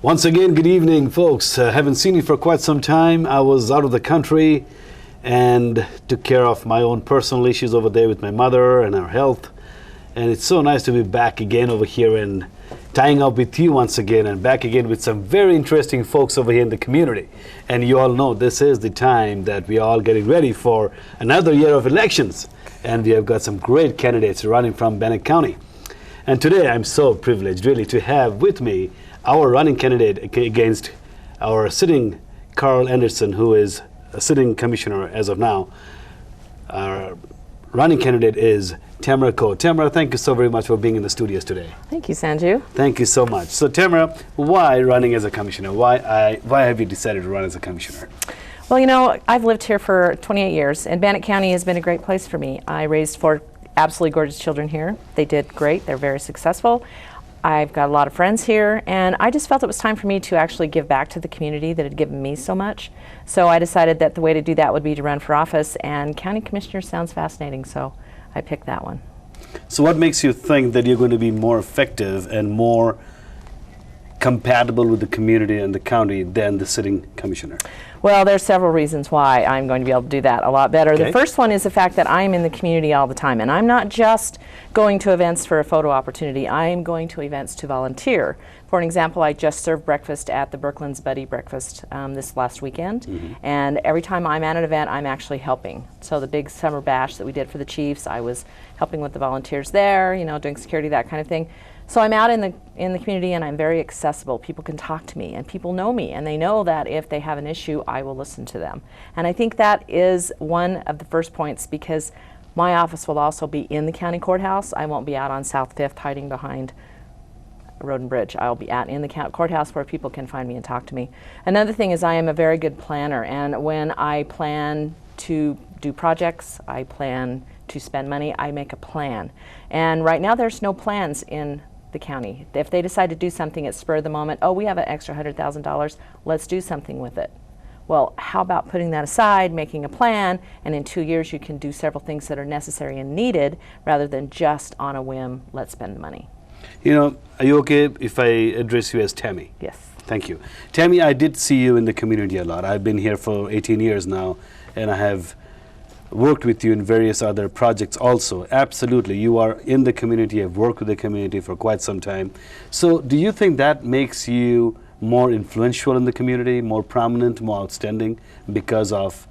Once again, good evening, folks. Haven't seen you for quite some time. I was out of the country and took care of my own personal issues over there with my mother and her health. And it's so nice to be back again over here and tying up with you once again, and back again with some very interesting folks over here in the community. And you all know this is the time that we are all getting ready for another year of elections. And we have got some great candidates running from Bannock County. And today I'm so privileged really to have with me our running candidate against our sitting Carl Anderson, who is a sitting commissioner as of now. Our running candidate is Tamara. Tamara, thank you so very much for being in the studios today. Thank you, Sanju. Thank you so much. So Tamara, why running as a commissioner? Why have you decided to run as a commissioner? Well, you know, I've lived here for 28 years, and Bannock County has been a great place for me. I raised 4 absolutely gorgeous children here. They did great. They're very successful. I've got a lot of friends here, and I just felt it was time for me to actually give back to the community that had given me so much. So I decided that the way to do that would be to run for office, and county commissioner sounds fascinating, so I picked that one. So what makes you think that you're going to be more effective and more compatible with the community and the county than the sitting commissioner? Well, there's several reasons why I'm going to be able to do that a lot better. Okay. The first one is the fact that I'm in the community all the time, and I'm not just going to events for a photo opportunity. I am going to events to volunteer. For an example, I just served breakfast at the Berkland's Buddy Breakfast this last weekend, and every time I'm at an event, I'm actually helping. So the big summer bash that we did for the Chiefs, I was helping with the volunteers there, you know, doing security, that kind of thing. So I'm out in the community, and I'm very accessible. People can talk to me, and people know me, and they know that if they have an issue, I will listen to them. And I think that is one of the first points, because my office will also be in the county courthouse. I won't be out on South 5th hiding behind Road and Bridge. I'll be out in the courthouse where people can find me and talk to me. Another thing is I am a very good planner, and when I plan to do projects, I plan to spend money, I make a plan. And right now there's no plans in the county. If they decide to do something at spur of the moment, oh, we have an extra $100,000, let's do something with it. Well, how about putting that aside, making a plan, and in 2 years you can do several things that are necessary and needed rather than just on a whim, let's spend the money. You know, are you okay if I address you as Tammy? Yes. Thank you. Tammy, I did see you in the community a lot. I've been here for 18 years now, and I have worked with you in various other projects also. Absolutely, you are in the community, have worked with the community for quite some time. So do you think that makes you more influential in the community, more prominent, more outstanding because of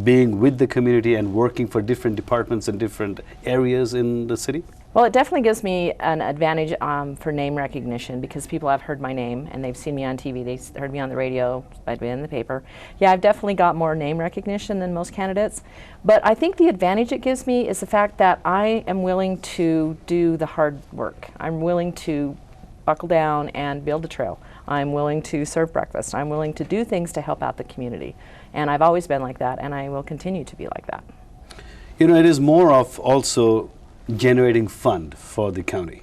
being with the community and working for different departments and different areas in the city? Well, it definitely gives me an advantage for name recognition, because people have heard my name and they've seen me on TV, they've heard me on the radio, I've been in the paper. Yeah, I've definitely got more name recognition than most candidates. But I think the advantage it gives me is the fact that I am willing to do the hard work. I'm willing to buckle down and build a trail. I'm willing to serve breakfast. I'm willing to do things to help out the community. And I've always been like that, and I will continue to be like that. You know, it is more of also generating fund for the county.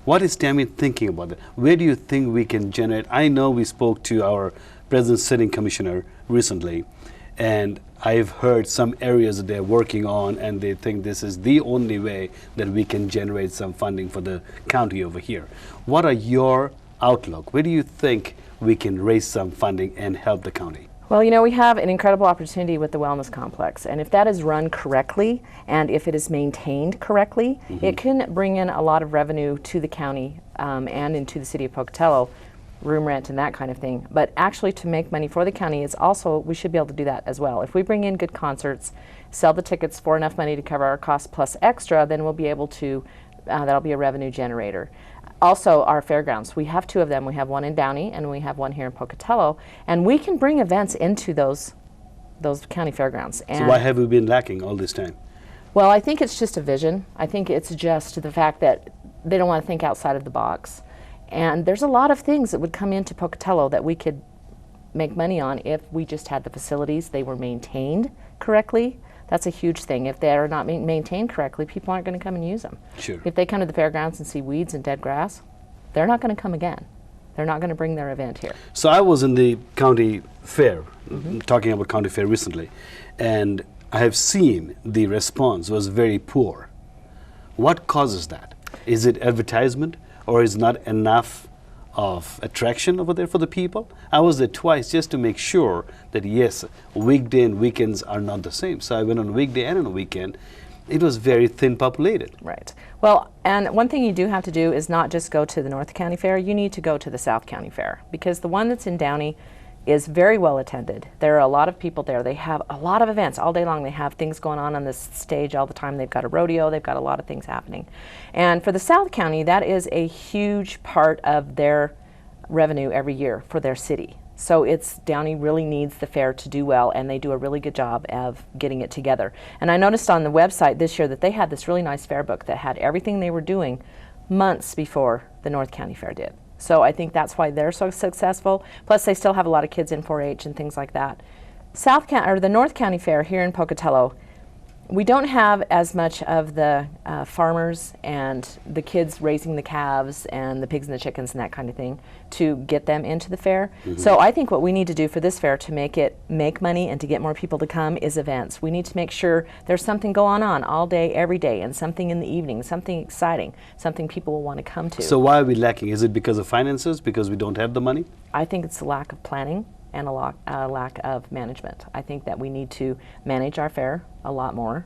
What is Tammy thinking about that? Where do you think we can generate? I know we spoke to our present sitting commissioner recently, and I've heard some areas that they're working on, and they think this is the only way that we can generate some funding for the county over here. What are your outlook? Where do you think we can raise some funding and help the county? Well, you know, we have an incredible opportunity with the wellness complex, and if that is run correctly and if it is maintained correctly, it can bring in a lot of revenue to the county and into the city of Pocatello, room rent and that kind of thing. But actually, to make money for the county, it's also, we should be able to do that as well. If we bring in good concerts, sell the tickets for enough money to cover our costs plus extra, then we'll be able to, that'll be a revenue generator. Also, our fairgrounds, we have 2 of them. We have one in Downey and we have one here in Pocatello, and we can bring events into those county fairgrounds. And so why have we been lacking all this time? Well, I think it's just a vision. I think it's just the fact that they don't want to think outside of the box. And there's a lot of things that would come into Pocatello that we could make money on if we just had the facilities, they were maintained correctly. That's a huge thing. If they are not maintained correctly, people aren't going to come and use them. Sure. If they come to the fairgrounds and see weeds and dead grass, they're not going to come again. They're not going to bring their event here. So I was in the county fair, talking about county fair recently, and I have seen the response was very poor. What causes that? Is it advertisement, or is not enough of attraction over there for the people? I was there twice just to make sure that yes, weekday and weekends are not the same. So I went on a weekday and on a weekend. It was very thin populated. Right. Well, and one thing you do have to do is not just go to the North County Fair, you need to go to the South County Fair, because the one that's in Downey is very well attended. There are a lot of people there. They have a lot of events all day long. They have things going on this stage all the time. They've got a rodeo. They've got a lot of things happening. And for the South County, that is a huge part of their revenue every year for their city. So Downey really needs the fair to do well, and they do a really good job of getting it together. And I noticed on the website this year that they had this really nice fair book that had everything they were doing months before the North County Fair did. So I think that's why they're so successful. Plus, they still have a lot of kids in 4-H and things like that. The North County Fair here in Pocatello, we don't have as much of the farmers and the kids raising the calves and the pigs and the chickens and that kind of thing to get them into the fair. So I think what we need to do for this fair to make money and to get more people to come is events. We need to make sure there's something going on all day, every day, and something in the evening, something exciting, something people will want to come to. So why are we lacking? Is it because of finances? Because we don't have the money? I think it's a lack of planning and a lack of management. I think that we need to manage our fair a lot more.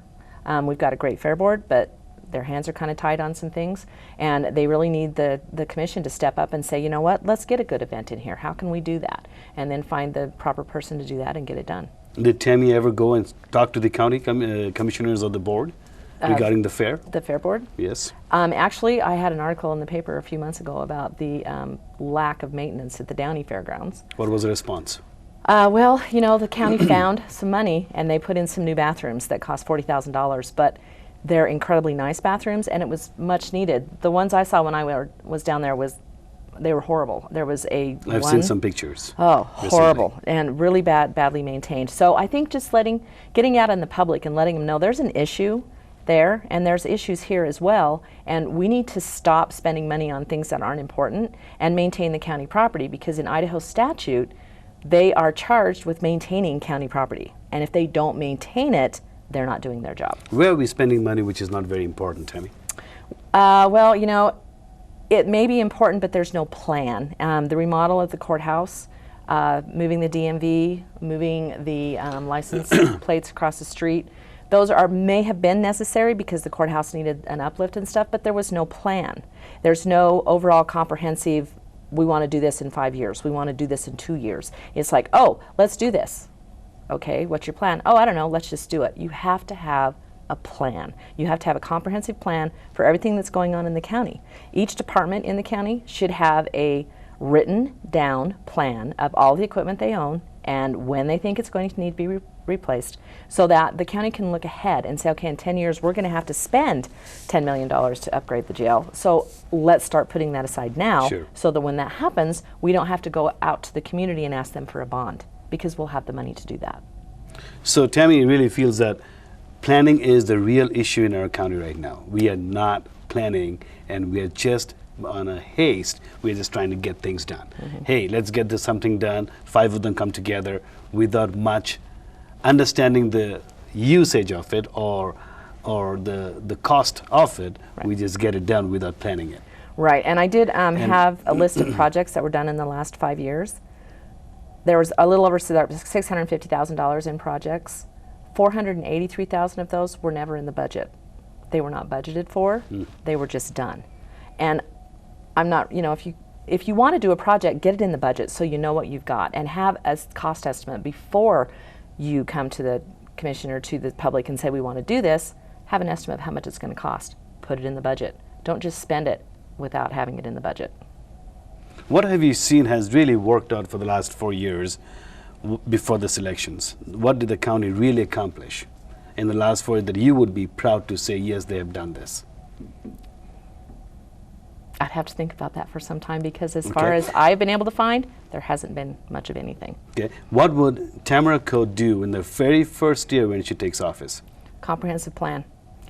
We've got a great fair board, but their hands are kind of tied on some things, and they really need the commission to step up and say, you know what, let's get a good event in here. How can we do that? And then find the proper person to do that and get it done. Did Tammy ever go and talk to the county commissioners of the board regarding the fair? The fair board? Yes. Actually, I had an article in the paper a few months ago about the lack of maintenance at the Downey Fairgrounds. What was the response? Well, you know, the county found some money and they put in some new bathrooms that cost $40,000, but they're incredibly nice bathrooms and it was much needed. The ones I saw when I was down there they were horrible. There was I've seen some pictures. Oh, recently. Horrible and really badly maintained. So I think just getting out in the public and letting them know there's an issue there and there's issues here as well, and we need to stop spending money on things that aren't important and maintain the county property, because in Idaho statute they are charged with maintaining county property, and if they don't maintain it, they're not doing their job. Where are we spending money which is not very important, Tammy? Well, you know, it may be important, but there's no plan. The remodel of the courthouse, moving the DMV, moving the license plates across the street, those may have been necessary because the courthouse needed an uplift and stuff, but there was no plan. There's no overall comprehensive, we want to do this in 5 years, we want to do this in 2 years. It's like, oh, let's do this. Okay, what's your plan? Oh, I don't know, let's just do it. You have to have a plan. You have to have a comprehensive plan for everything that's going on in the county. Each department in the county should have a written down plan of all the equipment they own and when they think it's going to need to be replaced, so that the county can look ahead and say, okay, in 10 years we're going to have to spend $10 million to upgrade the jail. So let's start putting that aside now, sure, so that when that happens, we don't have to go out to the community and ask them for a bond, because we'll have the money to do that. So Tammy really feels that planning is the real issue in our county right now. We are not planning, and we are just on a haste. We're just trying to get things done. Hey, let's get this something done. 5 of them come together without much understanding the usage of it or the cost of it. Right. We just get it done without planning it. Right, and I did have a list of projects that were done in the last 5 years. There was a little over $650,000 in projects. $483,000 of those were never in the budget. They were not budgeted for. They were just done. And I'm not, you know, if you want to do a project, get it in the budget so you know what you've got, and have a cost estimate before you come to the commission or to the public and say, we want to do this. Have an estimate of how much it's going to cost. Put it in the budget. Don't just spend it without having it in the budget. What have you seen has really worked out for the last 4 years before this elections? What did the county really accomplish in the last 4 years that you would be proud to say, yes, they have done this? I'd have to think about that for some time, because as far as I've been able to find, there hasn't been much of anything. Okay. What would Tamara do in the very first year when she takes office? Comprehensive plan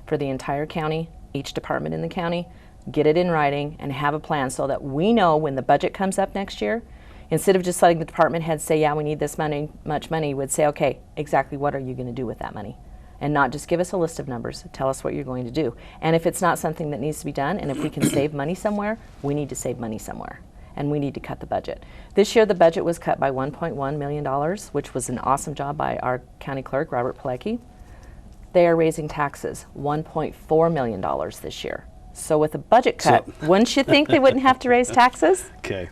for the entire county, each department in the county, get it in writing, and have a plan so that we know when the budget comes up next year, instead of just letting the department heads say, yeah, we need this much money, we'd say, okay, exactly what are you going to do with that money? And not just give us a list of numbers, tell us what you're going to do. And if it's not something that needs to be done, and if we can save money somewhere, we need to save money somewhere. And we need to cut the budget. This year the budget was cut by $1.1 million, which was an awesome job by our county clerk, Robert Pilecki. They are raising taxes, $1.4 million this year. So with a budget cut, wouldn't you think they wouldn't have to raise taxes? Okay.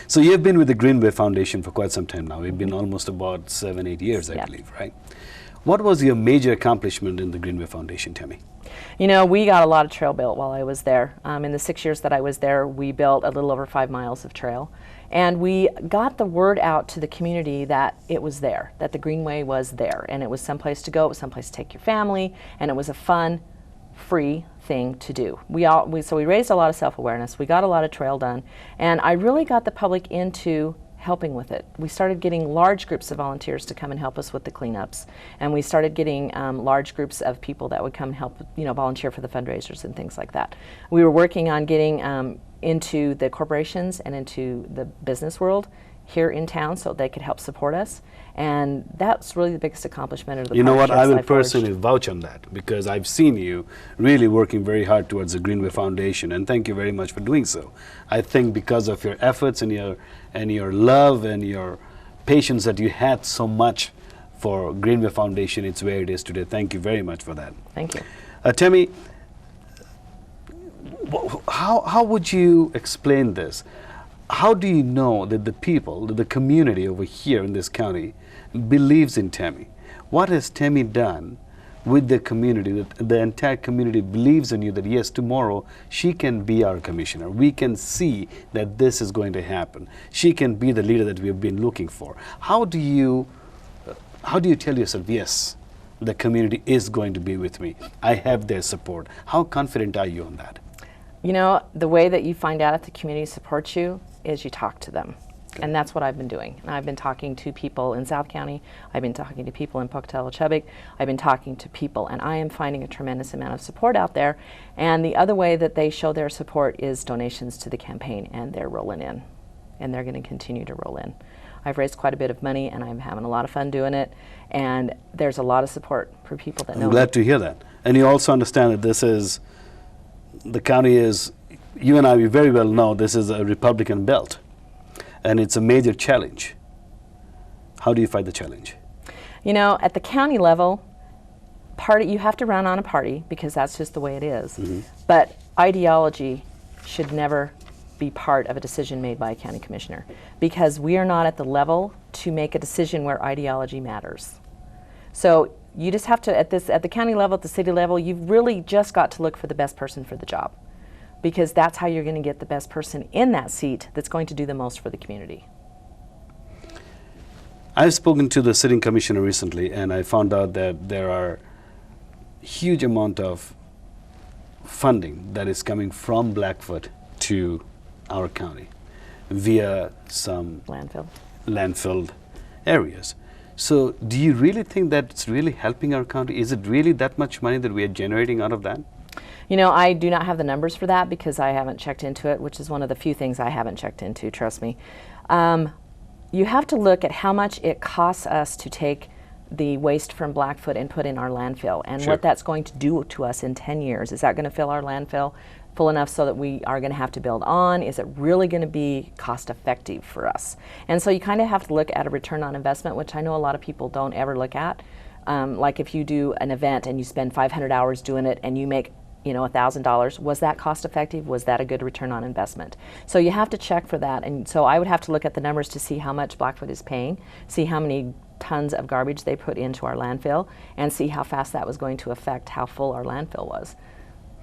So you've been with the Greenway Foundation for quite some time now. You've been almost about 7-8 years, I believe, right? What was your major accomplishment in the Greenway Foundation, Tammy? You know, we got a lot of trail built while I was there. In the 6 years that I was there, we built a little over 5 miles of trail. And we got the word out to the community that it was there, that the Greenway was there. And it was someplace to go, it was someplace to take your family, and it was a fun, free thing to do. So we raised a lot of self-awareness, we got a lot of trail done, and I really got the public into helping with it. We started getting large groups of volunteers to come and help us with the cleanups, and we started getting large groups of people that would come and help, volunteer for the fundraisers and things like that. We were working on getting into the corporations and into the business world here in town so they could help support us, and that's really the biggest accomplishment of the You know what, I will I've personally forged. vouch on that, because I've seen you really working very hard towards the Greenway Foundation, and thank you very much for doing so. I think because of your efforts and your love and your patience that you had so much for Greenway Foundation, it's where it is today. Thank you very much for that. Thank you. Tammy, how would you explain this? How do you know that the people, that the community over here in this county believes in Tammy? What has Tammy done with the community, that the entire community believes in you, that yes, tomorrow she can be our commissioner. We can see that this is going to happen. She can be the leader that we have been looking for. How do you tell yourself, yes, the community is going to be with me. I have their support. How confident are you on that? You know, the way that you find out if the community supports you is you talk to them. And that's what I've been doing. And I've been talking to people in South County. I've been talking to people in Pocatello, Chubbuck. I've been talking to people, and I am finding a tremendous amount of support out there. And the other way that they show their support is donations to the campaign, and they're rolling in. And they're going to continue to roll in. I've raised quite a bit of money, and I'm having a lot of fun doing it. And there's a lot of support for people that know I'm glad to hear that. And you also understand that this is, the county is, you and I, we very well know this is a Republican belt, and it's a major challenge. How do you fight the challenge? You know, at the county level, you have to run on a party because that's just the way it is. Mm-hmm. But ideology should never be part of a decision made by a county commissioner, because we are not at the level to make a decision where ideology matters. So you just have to, at the county level, at the city level, you've really just got to look for the best person for the job, because that's how you're going to get the best person in that seat that's going to do the most for the community. I've spoken to the sitting commissioner recently, and I found out that there are huge amount of funding that is coming from Blackfoot to our county via some landfill areas. So do you really think that it's really helping our county? Is it really that much money that we are generating out of that? You know, I do not have the numbers for that because I haven't checked into it, which is one of the few things I haven't checked into, trust me. You have to look at how much it costs us to take the waste from Blackfoot and put in our landfill, and Sure. what that's going to do to us in 10 years. Is that going to fill our landfill full enough so that we are going to have to build on? Is it really going to be cost effective for us? And so you kind of have to look at a return on investment, which I know a lot of people don't ever look at. Like if you do an event and you spend 500 hours doing it and you make $1,000, was that cost effective? Was that a good return on investment? So you have to check for that. And so I would have to look at the numbers to see how much Blackfoot is paying, see how many tons of garbage they put into our landfill, and see how fast that was going to affect how full our landfill was.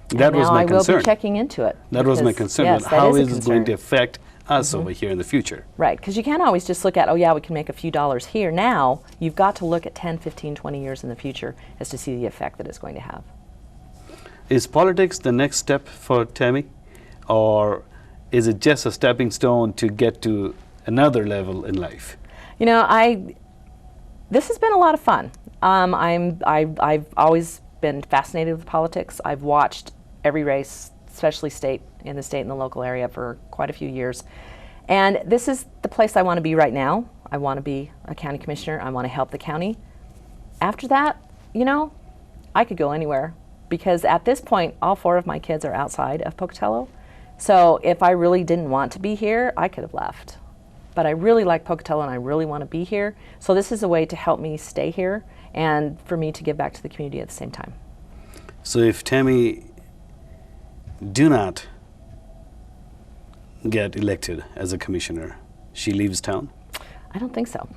That was my I will concern. be checking into it. That was my because, concern. yes, But that how is a is it going concern. to affect us over here in the future? Right, because you can't always just look at, oh yeah, we can make a few dollars here. Now, you've got to look at 10, 15, 20 years in the future as to see the effect that it's going to have. Is politics the next step for Tammy, or is it just a stepping stone to get to another level in life? You know, this has been a lot of fun. I've always been fascinated with politics. I've watched every race, especially in the state and the local area for quite a few years. And this is the place I want to be right now. I want to be a county commissioner. I want to help the county. After that, I could go anywhere, because at this point, all 4 of my kids are outside of Pocatello. So if I really didn't want to be here, I could have left. But I really like Pocatello and I really want to be here. So this is a way to help me stay here and for me to give back to the community at the same time. So if Tammy do not get elected as a commissioner, she leaves town? I don't think so.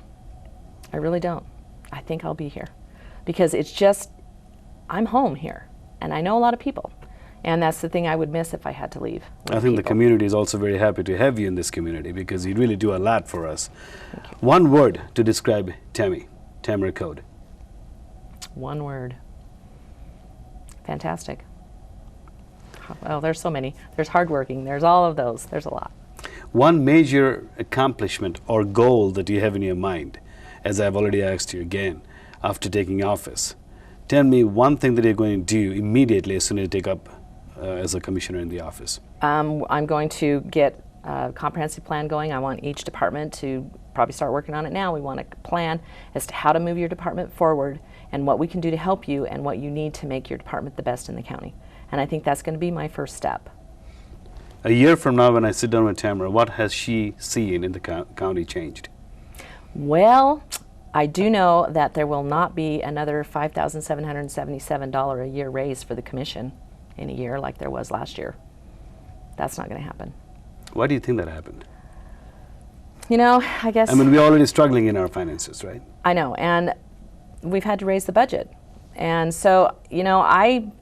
I really don't. I think I'll be here because it's just, I'm home here and I know a lot of people. And that's the thing I would miss if I had to leave. I think the community is also very happy to have you in this community because you really do a lot for us. One word to describe Tamara Code. One word. Fantastic. Well, there's so many. There's hardworking. There's all of those. There's a lot. One major accomplishment or goal that you have in your mind, as I've already asked you again, after taking office. Tell me one thing that you're going to do immediately as soon as you take up as a commissioner in the office. I'm going to get a comprehensive plan going. I want each department to probably start working on it now. We want a plan as to how to move your department forward and what we can do to help you and what you need to make your department the best in the county. And I think that's going to be my first step. A year from now, when I sit down with Tamara, what has she seen in the county changed? Well, I do know that there will not be another $5,777 a year raise for the commission in a year like there was last year. That's not going to happen. Why do you think that happened? I guess... I mean, we're already struggling in our finances, right? I know, and we've had to raise the budget. And so, I'm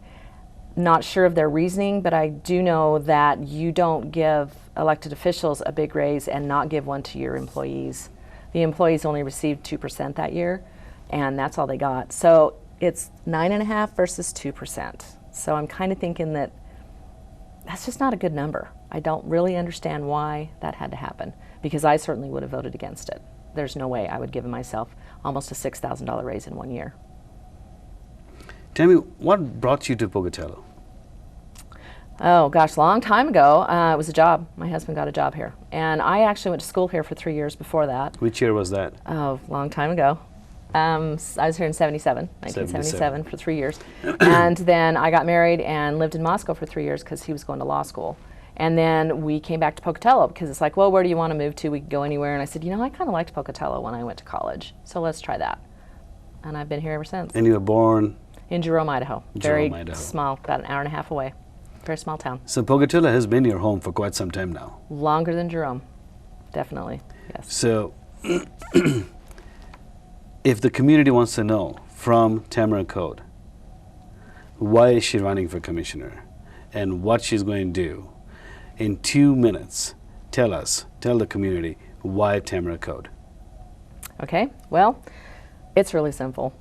not sure of their reasoning, but I do know that you don't give elected officials a big raise and not give one to your employees. The employees only received 2% that year, and that's all they got. So it's 9.5% versus 2%. So I'm kind of thinking that that's just not a good number. I don't really understand why that had to happen, because I certainly would have voted against it. There's no way I would give myself almost a $6,000 raise in 1 year. Tell me, what brought you to Pocatello? Oh gosh, a long time ago. It was a job. My husband got a job here. And I actually went to school here for 3 years before that. Which year was that? Oh, long time ago. I was here in 1977 for 3 years. And then I got married and lived in Moscow for 3 years because he was going to law school. And then we came back to Pocatello because it's like, well, where do you want to move to? We could go anywhere. And I said, I kind of liked Pocatello when I went to college. So let's try that. And I've been here ever since. And you were born? In Jerome, Idaho. Very Idaho. Small, about an hour and a half away. Very small town. So Pocatello has been your home for quite some time now. Longer than Jerome, definitely, yes. So if the community wants to know from Tamara Code, why is she running for commissioner and what she's going to do, in 2 minutes, tell the community why Tamara Code. Okay, well, it's really simple.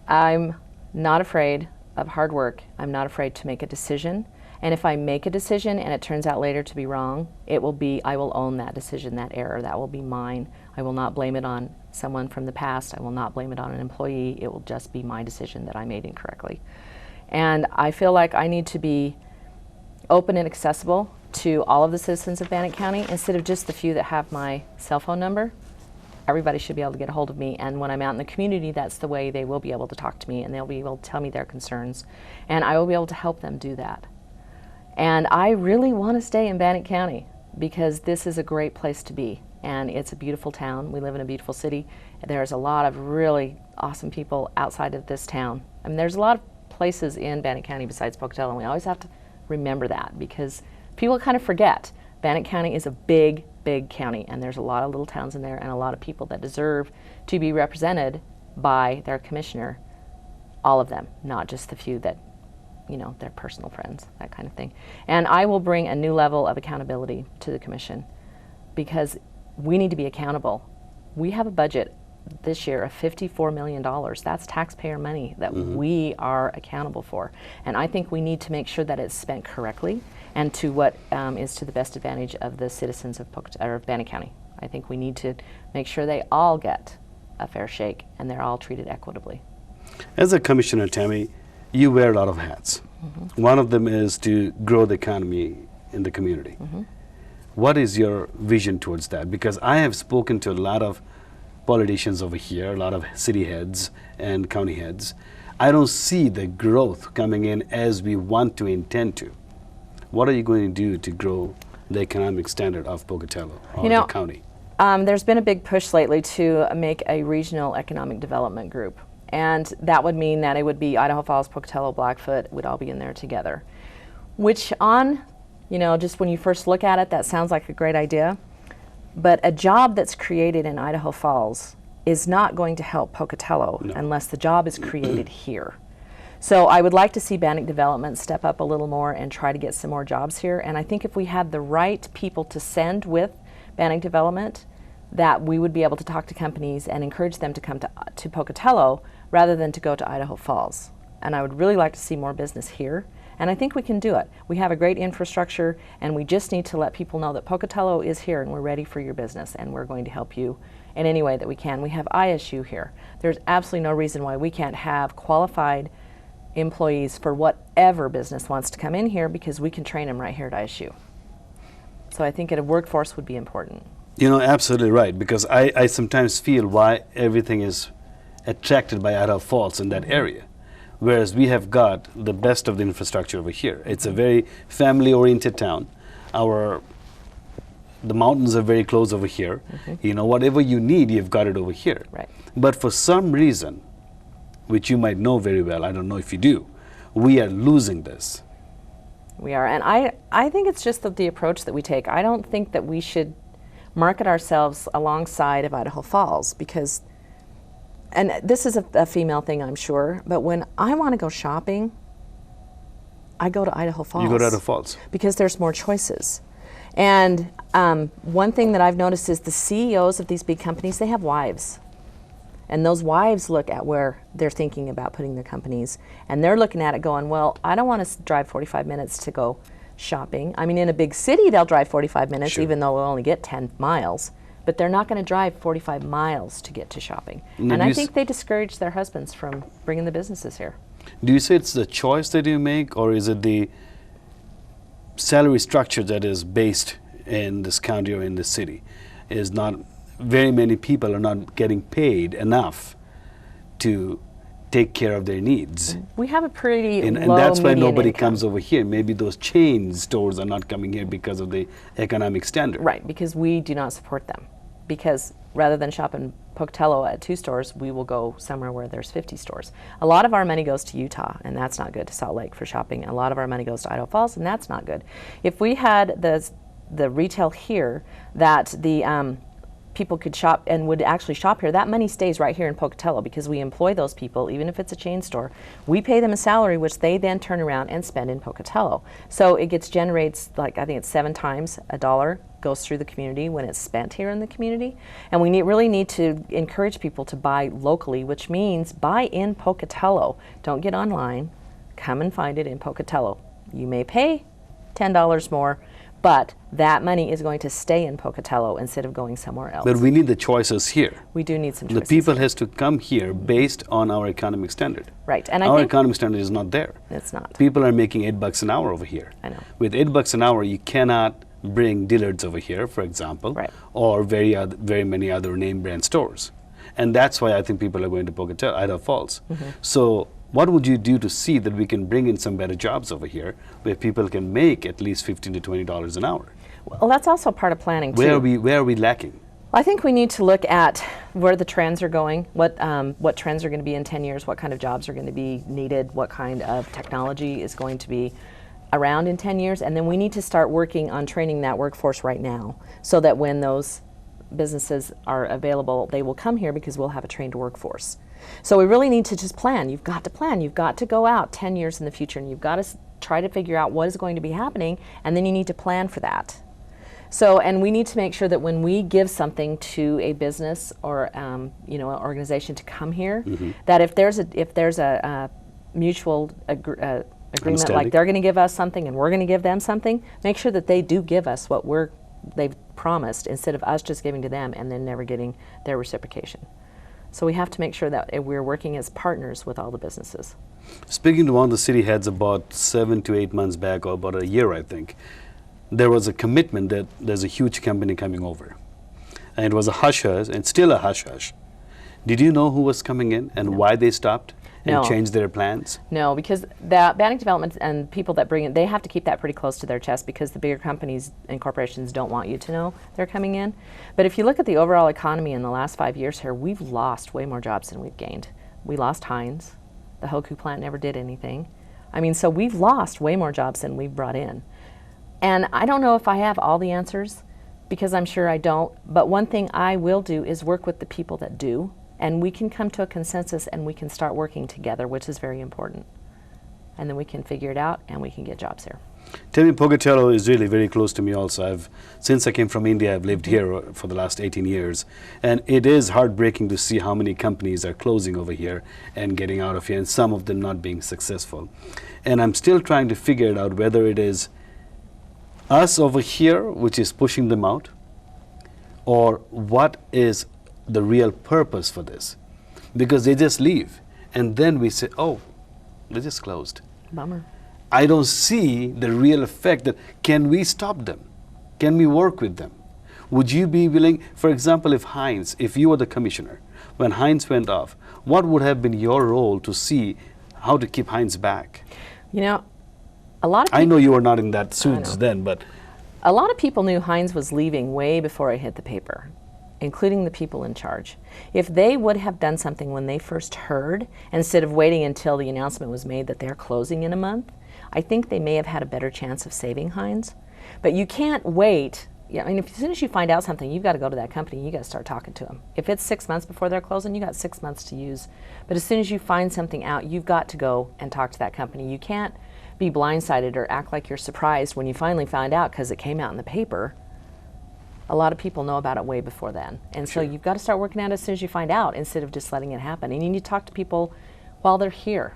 I'm not afraid of hard work. I'm not afraid to make a decision. And if I make a decision and it turns out later to be wrong, I will own that decision, that error. That will be mine. I will not blame it on someone from the past. I will not blame it on an employee. It will just be my decision that I made incorrectly. And I feel like I need to be open and accessible to all of the citizens of Bannock County instead of just the few that have my cell phone number. Everybody should be able to get a hold of me, and when I'm out in the community, that's the way they will be able to talk to me, and they'll be able to tell me their concerns, and I will be able to help them do that. And I really want to stay in Bannock County because this is a great place to be, and it's a beautiful town. We live in a beautiful city. There's a lot of really awesome people outside of this town. I mean, there's a lot of places in Bannock County besides Pocatello, and we always have to remember that because people kind of forget. Bannock County is a big, big county, and there's a lot of little towns in there and a lot of people that deserve to be represented by their commissioner, all of them, not just the few that, their personal friends, that kind of thing. And I will bring a new level of accountability to the commission because we need to be accountable. We have a budget this year of $54 million. That's taxpayer money that we are accountable for. And I think we need to make sure that it's spent correctly and to what is to the best advantage of the citizens of Bannock County. I think we need to make sure they all get a fair shake and they're all treated equitably. As a commissioner, Tammy, you wear a lot of hats. One of them is to grow the economy in the community. What is your vision towards that? Because I have spoken to a lot of politicians over here, a lot of city heads and county heads. I don't see the growth coming in as we want to intend to. What are you going to do to grow the economic standard of Pocatello or the county? There's been a big push lately to make a regional economic development group. And that would mean that it would be Idaho Falls, Pocatello, Blackfoot would all be in there together. Which just when you first look at it, that sounds like a great idea. But a job that's created in Idaho Falls is not going to help Pocatello unless the job is created here. So I would like to see Bannock Development step up a little more and try to get some more jobs here. And I think if we had the right people to send with Bannock Development, that we would be able to talk to companies and encourage them to come to Pocatello rather than to go to Idaho Falls. And I would really like to see more business here. And I think we can do it. We have a great infrastructure, and we just need to let people know that Pocatello is here and we're ready for your business and we're going to help you in any way that we can. We have ISU here. There's absolutely no reason why we can't have qualified employees for whatever business wants to come in here, because we can train them right here at ISU. So I think a workforce would be important. Absolutely right, because I sometimes feel why everything is attracted by Idaho Falls in that area. Whereas we have got the best of the infrastructure over here. It's a very family-oriented town. The mountains are very close over here. Whatever you need, you've got it over here. Right. But for some reason, which you might know very well, I don't know if you do, we are losing this. We are, and I think it's just the approach that we take. I don't think that we should market ourselves alongside of Idaho Falls, because and this is a female thing, I'm sure, but when I want to go shopping, I go to Idaho Falls. You go to Idaho Falls. Because there's more choices. And one thing that I've noticed is the CEOs of these big companies, they have wives. And those wives look at where they're thinking about putting their companies, and they're looking at it going, well, I don't want to drive 45 minutes to go shopping. I mean, in a big city, they'll drive 45 minutes, Sure. even though they'll only get 10 miles. But they're not going to drive 45 miles to get to shopping. No, and I think they discourage their husbands from bringing the businesses here. Do you say it's the choice that you make, or is it the salary structure that is based in this county or in this city? Is not very many people are not getting paid enough to take care of their needs. We have a pretty And low that's why median nobody income. comes over here. Maybe those chain stores are not coming here because of the economic standard. Right, because we do not support them. Because rather than shop in Pocatello at 2 stores, we will go somewhere where there's 50 stores. A lot of our money goes to Utah, and that's not good, to Salt Lake for shopping. A lot of our money goes to Idaho Falls, and that's not good. If we had the retail here that the people could shop and would actually shop here, that money stays right here in Pocatello, because we employ those people, even if it's a chain store. We pay them a salary, which they then turn around and spend in Pocatello. So it generates, like, I think it's 7 times a dollar goes through the community when it's spent here in the community. And we really need to encourage people to buy locally, which means buy in Pocatello. Don't get online. Come and find it in Pocatello. You may pay $10 more, but that money is going to stay in Pocatello instead of going somewhere else. But we need the choices here. We do need some The choices. people has to come here based on our economic standard. Right, and I Our think economic standard is not there. it's not. People are making $8 an hour over here. I know. With $8 an hour, you cannot bring Dillard's over here, for example, Right. or very many other name brand stores. And that's why I think people are going to Pocatello, Idaho Falls. So what would you do to see that we can bring in some better jobs over here where people can make at least $15 to $20 an hour? Well, that's also part of planning too. Where are we lacking? I think we need to look at where the trends are going, what trends are going to be in 10 years, what kind of jobs are going to be needed, what kind of technology is going to be around in 10 years, and then we need to start working on training that workforce right now, so that when those businesses are available, they will come here because we'll have a trained workforce. So we really need to just plan. You've got to plan. You've got to go out 10 years in the future, and you've got to try to figure out what is going to be happening, and then you need to plan for that. So, and we need to make sure that when we give something to a business or an organization to come here, that if there's a mutual agreement, like they're going to give us something and we're going to give them something, make sure that they do give us what they've promised, instead of us just giving to them and then never getting their reciprocation. So we have to make sure that we're working as partners with all the businesses. Speaking to one of the city heads about 7 to 8 months back, or about a year, I think, there was a commitment that there's a huge company coming over. And it was a hush-hush, and still a hush-hush. Did you know who was coming in and why they stopped and No. changed their plans? No, because that Bannock Development and people that bring it, they have to keep that pretty close to their chest because the bigger companies and corporations don't want you to know they're coming in. But if you look at the overall economy in the last 5 years here, we've lost way more jobs than we've gained. We lost Heinz. The Hoku plant never did anything. I mean, so we've lost way more jobs than we've brought in. And I don't know if I have all the answers, because I'm sure I don't. But one thing I will do is work with the people that do. And we can come to a consensus and we can start working together, which is very important. And then we can figure it out and we can get jobs here. Tell me, Pocatello is really very close to me also. Since I came from India, I've lived here for the last 18 years. And it is heartbreaking to see how many companies are closing over here and getting out of here, and some of them not being successful. And I'm still trying to figure it out whether it is us over here which is pushing them out, or what is the real purpose for this. Because they just leave and then we say, oh, they just closed. Bummer. I don't see the real effect that, can we stop them? Can we work with them? Would you be willing, for example, if you were the commissioner, when Heinz went off, what would have been your role to see how to keep Heinz back? You know, a lot of people, I know you were not in that suits then, but a lot of people knew Heinz was leaving way before it hit the paper, including the people in charge. If they would have done something when they first heard, instead of waiting until the announcement was made that they're closing in a month, I think they may have had a better chance of saving Heinz. But you can't wait. Yeah, I mean, as soon as you find out something, you've got to go to that company, you got to start talking to them. If it's 6 months before they're closing, you got 6 months to use. But as soon as you find something out, you've got to go and talk to that company. You can't be blindsided or act like you're surprised when you finally find out because it came out in the paper. A lot of people know about it way before then. And so you've got to start working at it as soon as you find out, instead of just letting it happen. And you need to talk to people while they're here.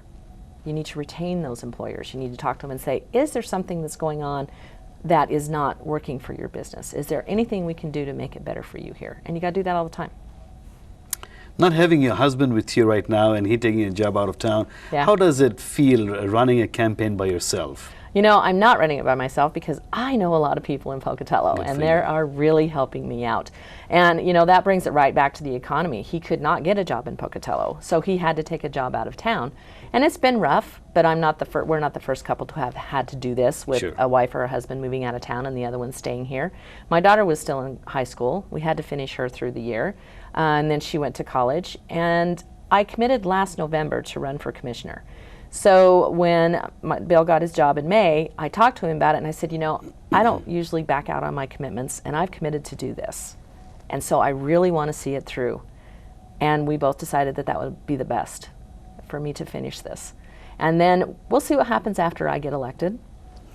You need to retain those employers. You need to talk to them and say, is there something that's going on that is not working for your business? Is there anything we can do to make it better for you here? And you got to do that all the time. not having your husband with you right now and he taking a job out of town, how does it feel running a campaign by yourself? You know, I'm not running it by myself because I know a lot of people in Pocatello and they are really helping me out. And, you know, that brings it right back to the economy. He could not get a job in Pocatello, so he had to take a job out of town. And it's been rough, but we're not the first couple to have had to do this with a wife or a husband moving out of town and the other one staying here. My daughter was still in high school. We had to finish her through the year. And then she went to college. And I committed last November to run for commissioner. So when Bill got his job in May, I talked to him about it and I said, you know, I don't usually back out on my commitments and I've committed to do this. And so I really want to see it through. And we both decided that that would be the best for me to finish this. And then we'll see what happens after I get elected.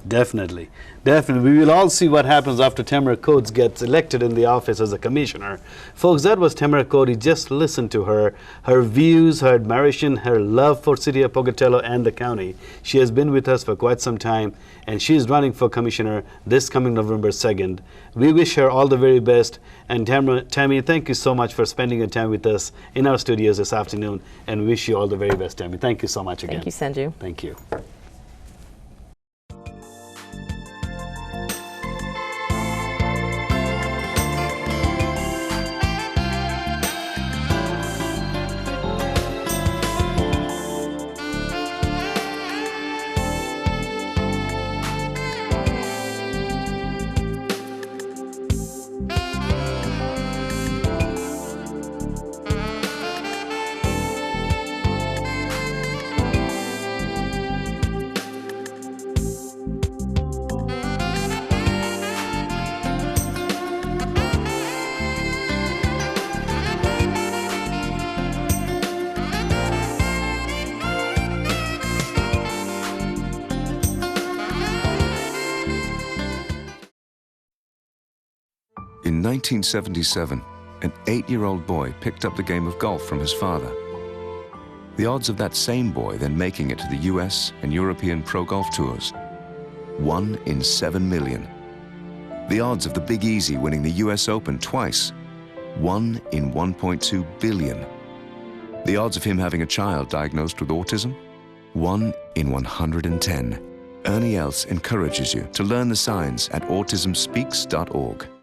Definitely. Definitely. We will all see what happens after Tamara Coates gets elected in the office as a commissioner. Folks, that was Tamara Coates. Just listen to her views, her admiration, her love for City of Pocatello and the county. She has been with us for quite some time, and she is running for commissioner this coming November 2nd. We wish her all the very best. And Tammy, thank you so much for spending your time with us in our studios this afternoon, and wish you all the very best, Tammy. Thank you so much again. Thank you, Sanju. Thank you. In 1977, an 8-year-old boy picked up the game of golf from his father. The odds of that same boy then making it to the US and European Pro Golf Tours, 1 in 7 million. The odds of the Big Easy winning the US Open twice, 1 in 1.2 billion. The odds of him having a child diagnosed with autism? 1 in 110. Ernie Els encourages you to learn the signs at autismspeaks.org.